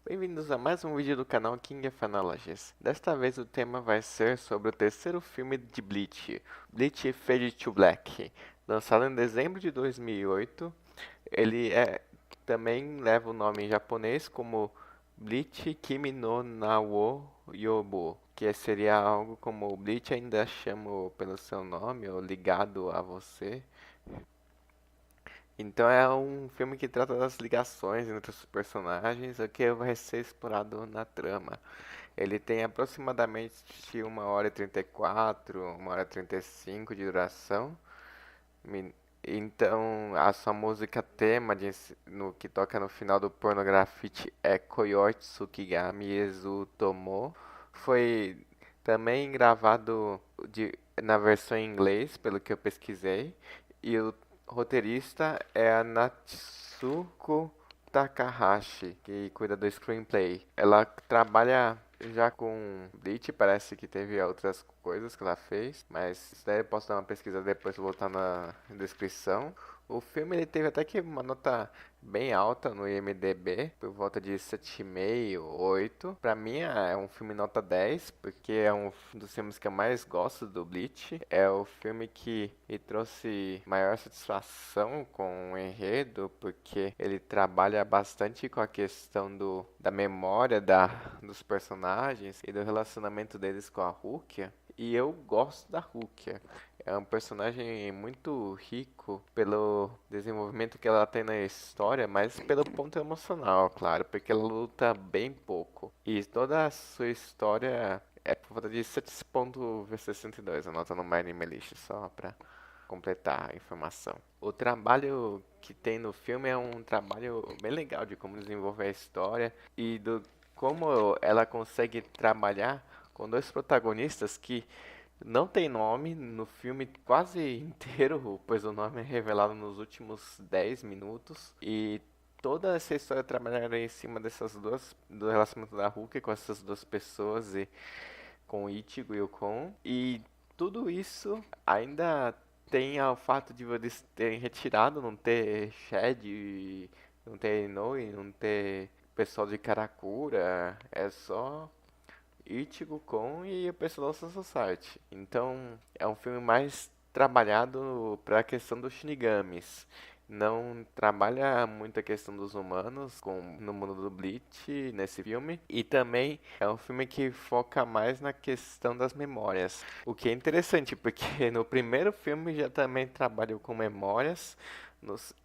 Bem-vindos a mais um vídeo do canal King of Analogies. Desta vez o tema vai ser sobre o terceiro filme de Bleach, Bleach Fade to Black, lançado em dezembro de 2008. Também leva o nome em japonês como Bleach Kimi no Na wo Yobu, que seria algo como Bleach ainda chamo pelo seu nome ou ligado a você. Então é um filme que trata das ligações entre os personagens, o que vai ser explorado na trama. Ele tem aproximadamente 1h34, 1h35 de duração. Então, a sua música tema no que toca no final do Pornografite é Koyote Tsukigami Ezu Tomo. Foi também gravado na versão em inglês, pelo que eu pesquisei. E o roteirista é a Natsuko Takahashi, que cuida do screenplay. Ela trabalha já com Bleach, parece que teve outras coisas que ela fez, mas isso daí eu posso dar uma pesquisa depois, vou botar na descrição. O filme ele teve até que uma nota bem alta no IMDb, por volta de 7,5, 8. Pra mim é um filme nota 10, porque é um dos filmes que eu mais gosto do Bleach. É o filme que me trouxe maior satisfação com o enredo, porque ele trabalha bastante com a questão da memória dos personagens e do relacionamento deles com a Rukia. E eu gosto da Rukia. É um personagem muito rico pelo desenvolvimento que ela tem na história, mas pelo ponto emocional, claro, porque ela luta bem pouco. E toda a sua história é por volta de 7,62, anota no My Anime List, só pra completar a informação. O trabalho que tem no filme é um trabalho bem legal de como desenvolver a história e do como ela consegue trabalhar com dois protagonistas que não tem nome no filme quase inteiro, pois o nome é revelado nos últimos 10 minutos. E toda essa história trabalhará em cima do relacionamento da Rukia com essas duas pessoas e com o Ichigo e o Kon. E tudo isso ainda tem o fato de eles terem retirado, não ter Shed, não ter Inoue, não ter pessoal de Karakura. É só Ichigo Kon e o pessoal da Soul Society. Então, é um filme mais trabalhado para a questão dos Shinigamis. Não trabalha muito a questão dos humanos no mundo do Bleach nesse filme. E também é um filme que foca mais na questão das memórias. O que é interessante, porque no primeiro filme já também trabalhou com memórias.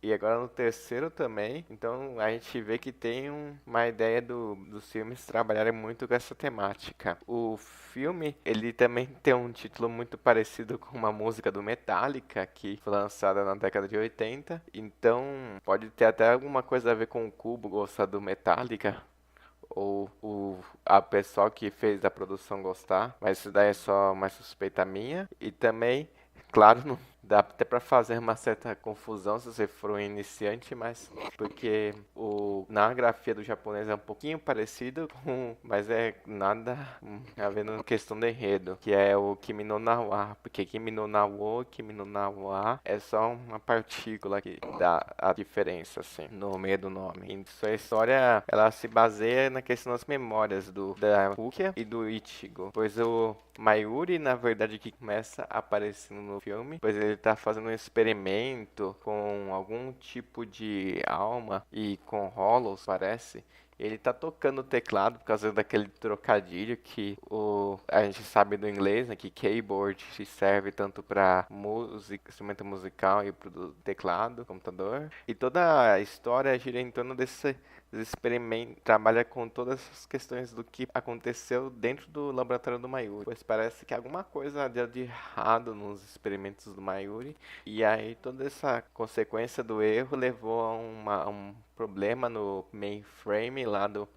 E agora no terceiro também. Então a gente vê que tem uma ideia dos filmes trabalharem muito com essa temática. O filme, ele também tem um título muito parecido com uma música do Metallica, que foi lançada na década de 80. Então pode ter até alguma coisa a ver com o Cubo gostar do Metallica. Ou a pessoa que fez a produção gostar, mas isso daí é só uma suspeita minha. E também, claro, não dá até pra fazer uma certa confusão se você for um iniciante, mas porque na grafia do japonês é um pouquinho parecido com, mas é nada a ver na questão do enredo, que é o Kimi no Na wa, porque Kimi no Na wo, Kimi no Na wa é só uma partícula que dá a diferença assim no meio do nome. E sua história ela se baseia na questão das memórias da Rukia e do Ichigo, pois o Mayuri, na verdade, que começa aparecendo no filme, pois ele tá fazendo um experimento com algum tipo de alma e com Hollows, parece. Ele tá tocando o teclado por causa daquele trocadilho que a gente sabe do inglês, né, que keyboard se serve tanto para música, instrumento musical e para o teclado, computador. E toda a história gira em torno desse experimento, trabalha com todas as questões do que aconteceu dentro do laboratório do Mayuri. Pois parece que alguma coisa deu de errado nos experimentos do Mayuri. E aí toda essa consequência do erro levou a um problema no mainframe lá do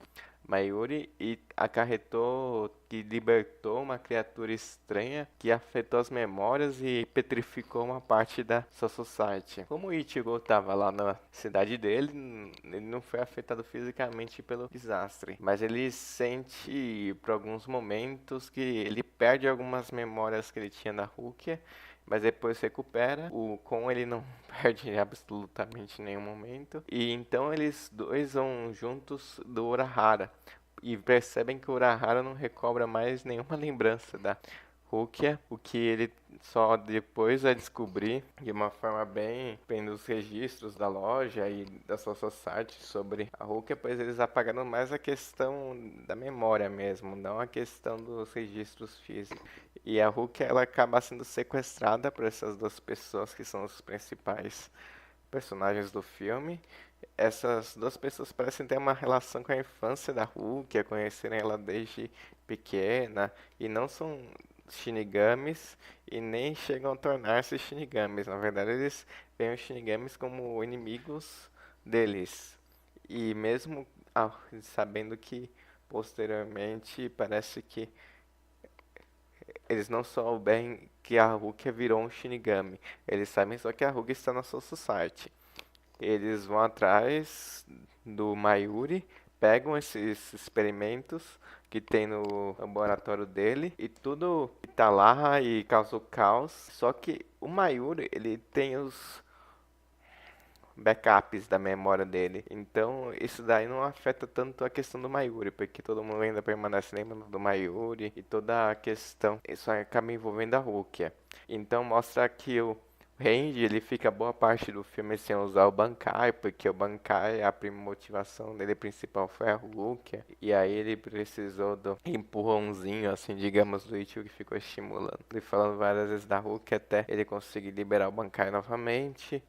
Mayuri e acarretou que libertou uma criatura estranha que afetou as memórias e petrificou uma parte da sua society. Como o Ichigo estava lá na cidade dele, ele não foi afetado fisicamente pelo desastre, mas ele sente por alguns momentos que ele perde algumas memórias que ele tinha da Rukia mas depois recupera. O Kon ele não perde absolutamente nenhum momento. E então eles dois vão juntos do Urahara. E percebem que o Urahara não recobra mais nenhuma lembrança da Rukia, o que ele só depois vai descobrir de uma forma bem nos registros da loja e da sua society sobre a Rukia, pois eles apagaram mais a questão da memória mesmo, não a questão dos registros físicos. E a Rukia ela acaba sendo sequestrada por essas duas pessoas que são os principais personagens do filme. Essas duas pessoas parecem ter uma relação com a infância da Rukia, conhecerem ela desde pequena e não são Shinigamis e nem chegam a tornar-se Shinigamis. Na verdade, eles veem os Shinigamis como inimigos deles. E mesmo sabendo que posteriormente parece que eles não souberam que a Rukia virou um Shinigami. Eles sabem só que a Rukia está na Soul Society. Eles vão atrás do Mayuri, pegam esses experimentos que tem no laboratório dele e tudo que tá lá e causa o caos. Só que o Mayuri, ele tem os backups da memória dele. Então, isso daí não afeta tanto a questão do Mayuri, porque todo mundo ainda permanece lembrando do Mayuri e toda a questão, isso acaba envolvendo a Rukia. Então, mostra que o Randy, ele fica boa parte do filme sem usar o Bankai, porque o Bankai, a motivação dele principal foi a Rukia, e aí ele precisou do empurrãozinho, assim, digamos, do Ichigo que ficou estimulando. Ele falando várias vezes da Rukia até ele conseguir liberar o Bankai novamente.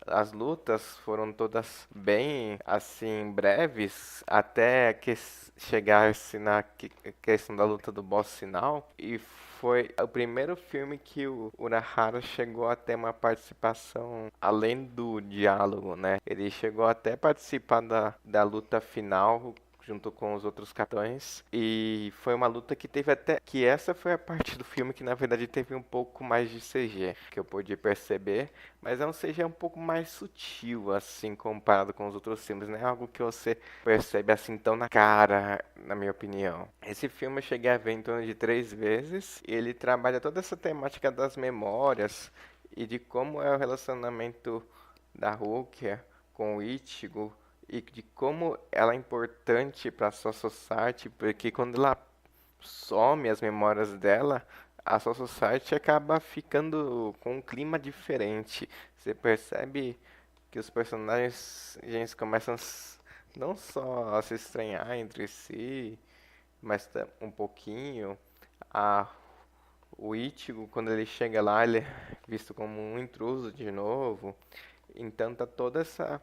As lutas foram todas bem, assim, breves, até que chegar-se na questão da luta do boss final. E foi o primeiro filme que o Urahara chegou a ter uma participação além do diálogo, né? Ele chegou até a participar da luta final junto com os outros capitães. E foi uma luta que teve até. Que essa foi a parte do filme que na verdade teve um pouco mais de CG, que eu pude perceber. Mas é um CG um pouco mais sutil, assim, comparado com os outros filmes. Não é algo que você percebe assim tão na cara, na minha opinião. Esse filme eu cheguei a ver em torno de 3 vezes. E ele trabalha toda essa temática das memórias e de como é o relacionamento da Rukia com o Ichigo e de como ela é importante para a sua society, porque quando ela some as memórias dela, a sua society acaba ficando com um clima diferente. Você percebe que os personagens gente, começam não só a se estranhar entre si, mas um pouquinho. A, o Ichigo, quando ele chega lá, ele é visto como um intruso de novo. Então tá toda essa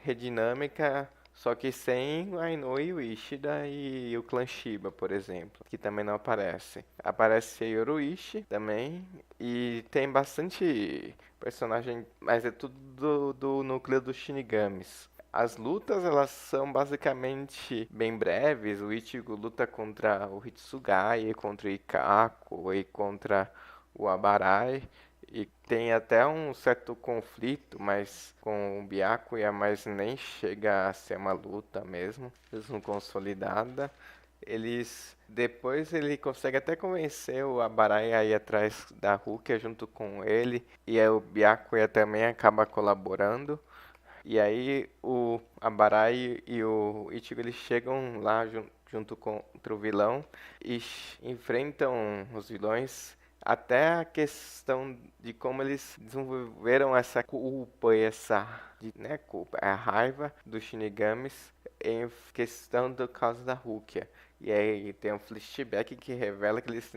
redinâmica, só que sem a Inoue, o Ishida e o clã Shiba, por exemplo, que também não aparece. Aparece a Yoruishi também, e tem bastante personagem, mas é tudo do núcleo dos Shinigamis. As lutas, elas são basicamente bem breves. O Ichigo luta contra o Hitsugai, contra o Ikako e contra o Abarai. E tem até um certo conflito, mas com o Byakuya, mas nem chega a ser uma luta mesmo consolidada. Depois ele consegue até convencer o Abarai a ir atrás da Rukia junto com ele, e aí o Byakuya também acaba colaborando. E aí o Abarai e o Ichigo eles chegam lá junto contra o vilão e enfrentam os vilões até a questão de como eles desenvolveram essa culpa e né, culpa, a raiva dos Shinigamis em questão do caso da Rukia. E aí tem um flashback que revela que eles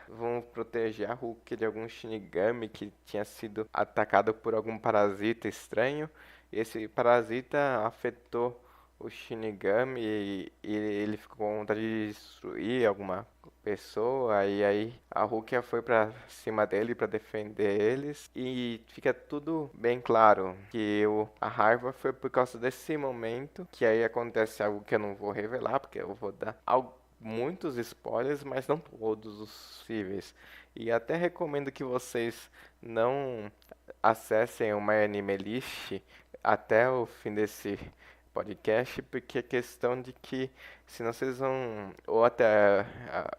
vão proteger a Rukia de algum Shinigami que tinha sido atacado por algum parasita estranho. Esse parasita afetou o Shinigami e ele ficou com vontade de destruir alguma pessoa. E aí a Rukia foi pra cima dele pra defender eles. E fica tudo bem claro que a raiva foi por causa desse momento. Que aí acontece algo que eu não vou revelar, porque eu vou dar muitos spoilers, mas não todos os possíveis. E até recomendo que vocês não acessem o My Anime List até o fim desse podcast, porque a questão de que senão vocês vão ou até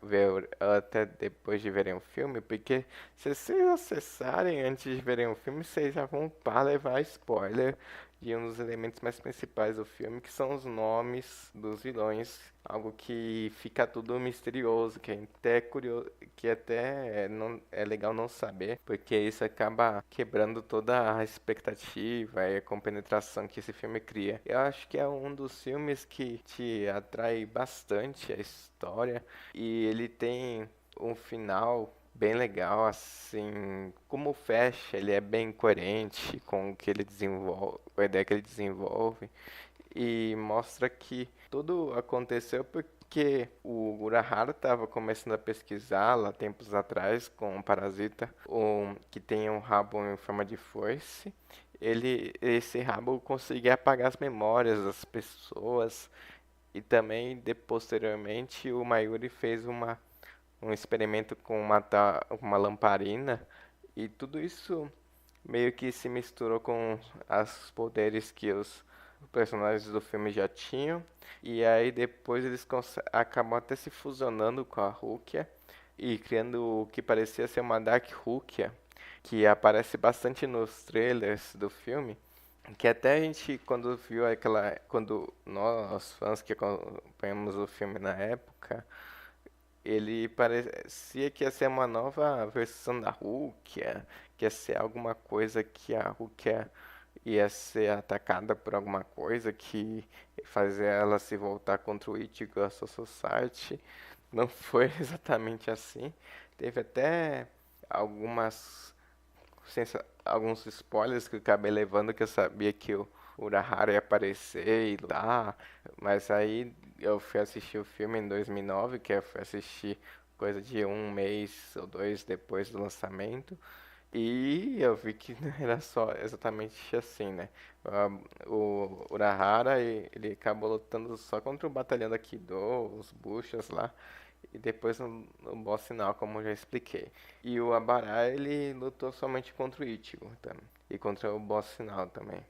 ver ou até depois de verem o filme, porque se vocês acessarem antes de verem o filme, vocês já vão para levar spoiler de um dos elementos mais principais do filme, que são os nomes dos vilões, algo que fica tudo misterioso, que é até curioso, que até não é legal não saber, porque isso acaba quebrando toda a expectativa e a compenetração que esse filme cria. Eu acho que é um dos filmes que te atrai bastante a história e ele tem um final bem legal, assim, como fecha, ele é bem coerente com o que ele desenvolve, com a ideia que ele desenvolve e mostra que tudo aconteceu porque o Urahara estava começando a pesquisar lá tempos atrás com um parasita que tem um rabo em forma de foice. Esse rabo conseguia apagar as memórias das pessoas e também posteriormente o Mayuri fez um experimento com uma lamparina e tudo isso meio que se misturou com os poderes que os personagens do filme já tinham. E aí depois eles acabam até se fusionando com a Rukia e criando o que parecia ser uma Dark Rukia, que aparece bastante nos trailers do filme. Que até a gente, quando viu aquela. Quando nós, fãs que acompanhamos o filme na época, ele parecia que ia ser uma nova versão da Rukia, que ia ser alguma coisa que a Rukia ia ser atacada por alguma coisa que fazia ela se voltar contra o Ichigo e a sua Society. Não foi exatamente assim. Teve até algumas alguns spoilers que eu acabei levando que eu sabia que o Urahara ia aparecer e lá, mas aí eu fui assistir o filme em 2009, que eu fui assistir coisa de um mês ou dois depois do lançamento, e eu vi que não era só exatamente assim, né? O Urahara, ele acabou lutando só contra o batalhão da Kido, os Bushas lá, e depois no boss final, como eu já expliquei. E o Abará, ele lutou somente contra o Ichigo também, e contra o boss final também.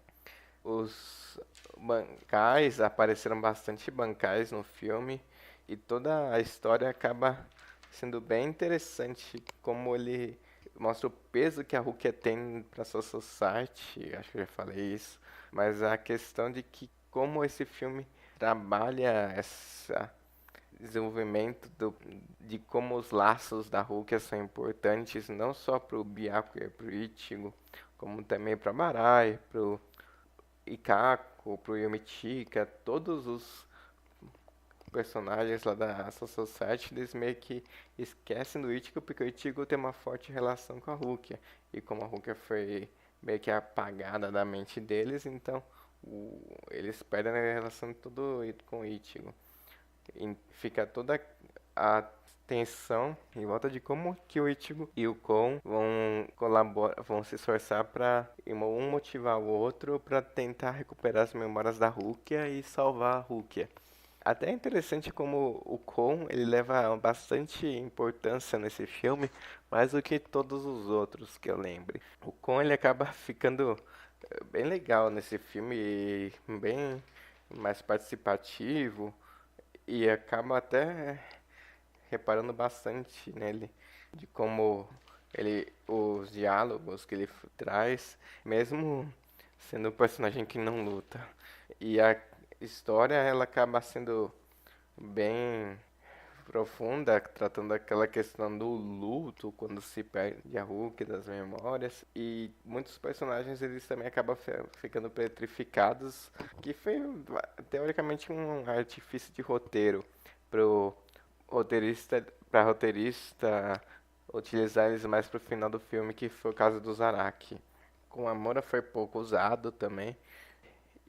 Os bancais, apareceram bastante bancais no filme, e toda a história acaba sendo bem interessante, como ele mostra o peso que a Rukia tem para sua society, acho que eu já falei isso, mas a questão de que como esse filme trabalha essa desenvolvimento de como os laços da Rukia são importantes não só para o Byakuya e para o Ichigo, como também para Marai, para o Ikako, para o Yomichika, todos os personagens lá da Soul Society, eles meio que esquecem do Ichigo porque o Ichigo tem uma forte relação com a Rukia. E como a Rukia foi meio que apagada da mente deles, então eles perdem a relação tudo com o Ichigo. E fica toda a tensão em volta de como que o Ichigo e o Kon vão colaborar, vão se esforçar para um motivar o outro para tentar recuperar as memórias da Rukia e salvar a Rukia. Até é interessante como o Kon ele leva bastante importância nesse filme, mais do que todos os outros que eu lembre. O Kon ele acaba ficando bem legal nesse filme, e bem mais participativo e acaba até reparando bastante nele de como os diálogos que ele traz, mesmo sendo um personagem que não luta. E a história ela acaba sendo bem profunda, tratando aquela questão do luto quando se perde a Hulk das memórias e muitos personagens eles também acabam ficando petrificados, que foi teoricamente um artifício de roteiro pro para roteirista utilizar eles mais pro final do filme, que foi o caso do Zaraki. Com a Mora foi pouco usado também.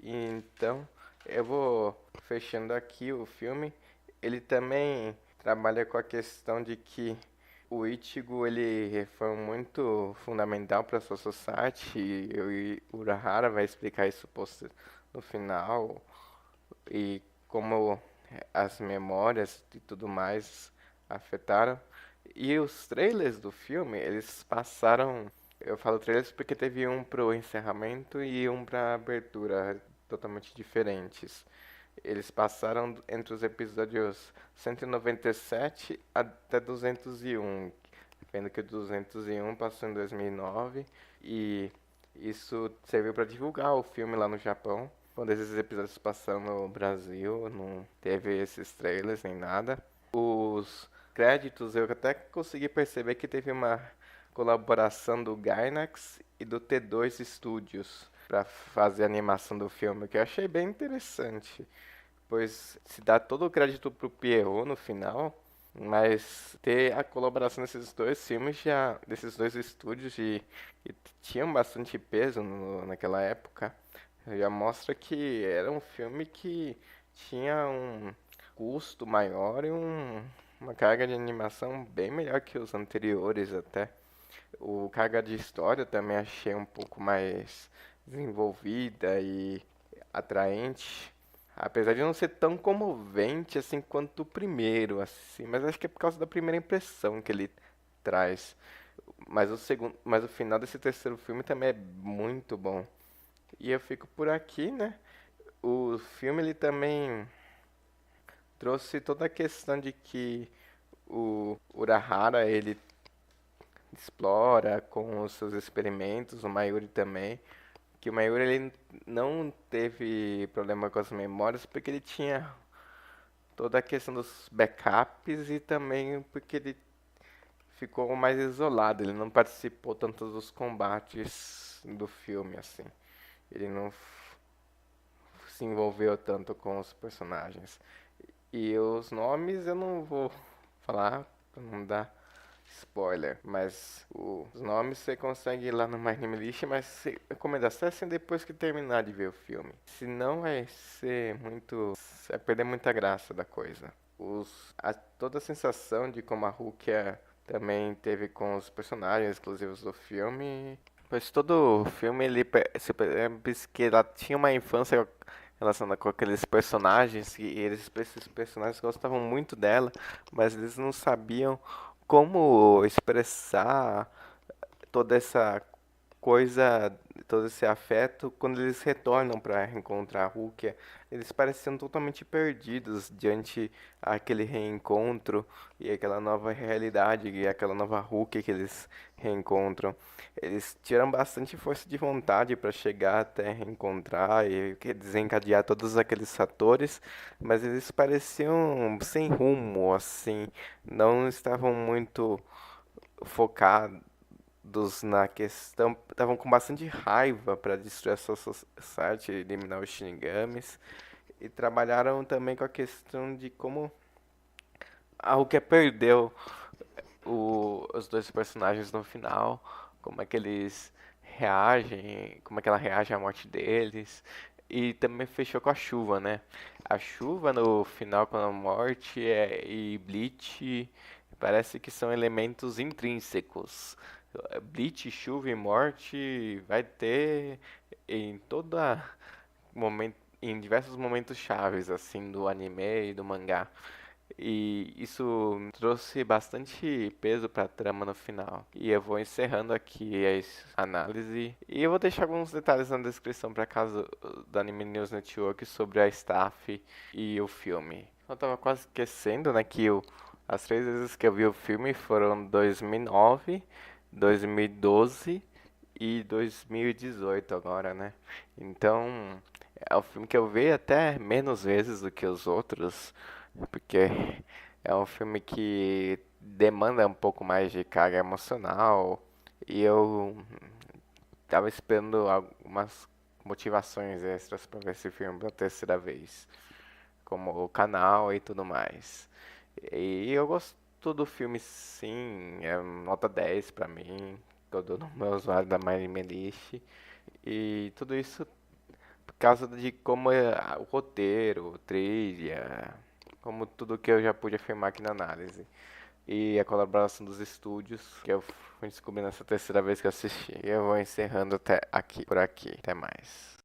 Então, eu vou fechando aqui o filme. Ele também trabalha com a questão de que o Ichigo ele foi muito fundamental para sua society e o Urahara vai explicar isso no final e como as memórias e tudo mais afetaram. E os trailers do filme, eles passaram. Eu falo trailers porque teve um pro encerramento e um pra abertura. totalmente diferentes. Eles passaram entre os episódios 197 até 201, vendo que o 201 passou em 2009 e isso serviu para divulgar o filme lá no Japão. Quando esses episódios passaram no Brasil, não teve esses trailers nem nada. Os créditos eu até consegui perceber que teve uma colaboração do Gainax e do T2 Studios para fazer a animação do filme, que eu achei bem interessante, pois se dá todo o crédito pro Pierrot no final, mas ter a colaboração desses dois filmes já, desses dois estúdios e tinham bastante peso naquela época, já mostra que era um filme que tinha um custo maior e uma carga de animação bem melhor que os anteriores até. O carga de história também achei um pouco mais desenvolvida e atraente. Apesar de não ser tão comovente assim quanto o primeiro, assim, mas acho que é por causa da primeira impressão que ele traz. Mas o segundo, mas o final desse terceiro filme também é muito bom. E eu fico por aqui, né? O filme ele também trouxe toda a questão de que o Urahara ele explora com os seus experimentos, o Mayuri também, que o Mayuri ele não teve problema com as memórias porque ele tinha toda a questão dos backups e também porque ele ficou mais isolado, ele não participou tanto dos combates do filme assim. Ele não se envolveu tanto com os personagens. E os nomes eu não vou falar pra não dar spoiler, mas os nomes você consegue ir lá no My Anime List, mas recomendo acessem depois que terminar de ver o filme. Senão vai ser muito. Vai perder muita graça da coisa. Toda a sensação de como a Rukia também teve com os personagens exclusivos do filme. Pois todo filme ele se percebe que ela tinha uma infância relacionada com aqueles personagens e esses personagens gostavam muito dela, mas eles não sabiam como expressar toda essa coisa, todo esse afeto quando eles retornam para reencontrar a Rukia. Eles pareciam totalmente perdidos diante aquele reencontro e aquela nova realidade e aquela nova Rukia que eles reencontram. Eles tiram bastante força de vontade para chegar até reencontrar e desencadear todos aqueles fatores, mas eles pareciam sem rumo, assim, não estavam muito focados na questão, estavam com bastante raiva para destruir a Society, eliminar os Shinigamis, e trabalharam também com a questão de como a Rukia perdeu os dois personagens no final, como é que eles reagem, como é que ela reage à morte deles, e também fechou com a chuva, né? A chuva no final com a morte e Bleach parece que são elementos intrínsecos. Bleach, chuva e morte vai ter em toda momento, em diversos momentos chaves assim do anime e do mangá. E isso trouxe bastante peso para a trama no final. E eu vou encerrando aqui a análise. E eu vou deixar alguns detalhes na descrição para caso do Anime News Network sobre a staff e o filme. Eu tava quase esquecendo, né, que as três vezes que eu vi o filme foram 2009, 2012 e 2018 agora, né? Então, é um filme que eu vi até menos vezes do que os outros, porque é um filme que demanda um pouco mais de carga emocional e eu tava esperando algumas motivações extras para ver esse filme pela terceira vez, como o canal e tudo mais. E eu gosto do filme sim, é nota 10 pra mim, que eu dou no meu usuário da MyAnimeList. E tudo isso por causa de como é o roteiro, trilha, como tudo que eu já pude afirmar aqui na análise. E a colaboração dos estúdios, que eu fui descobrindo essa terceira vez que eu assisti. E eu vou encerrando até aqui, por aqui. Até mais.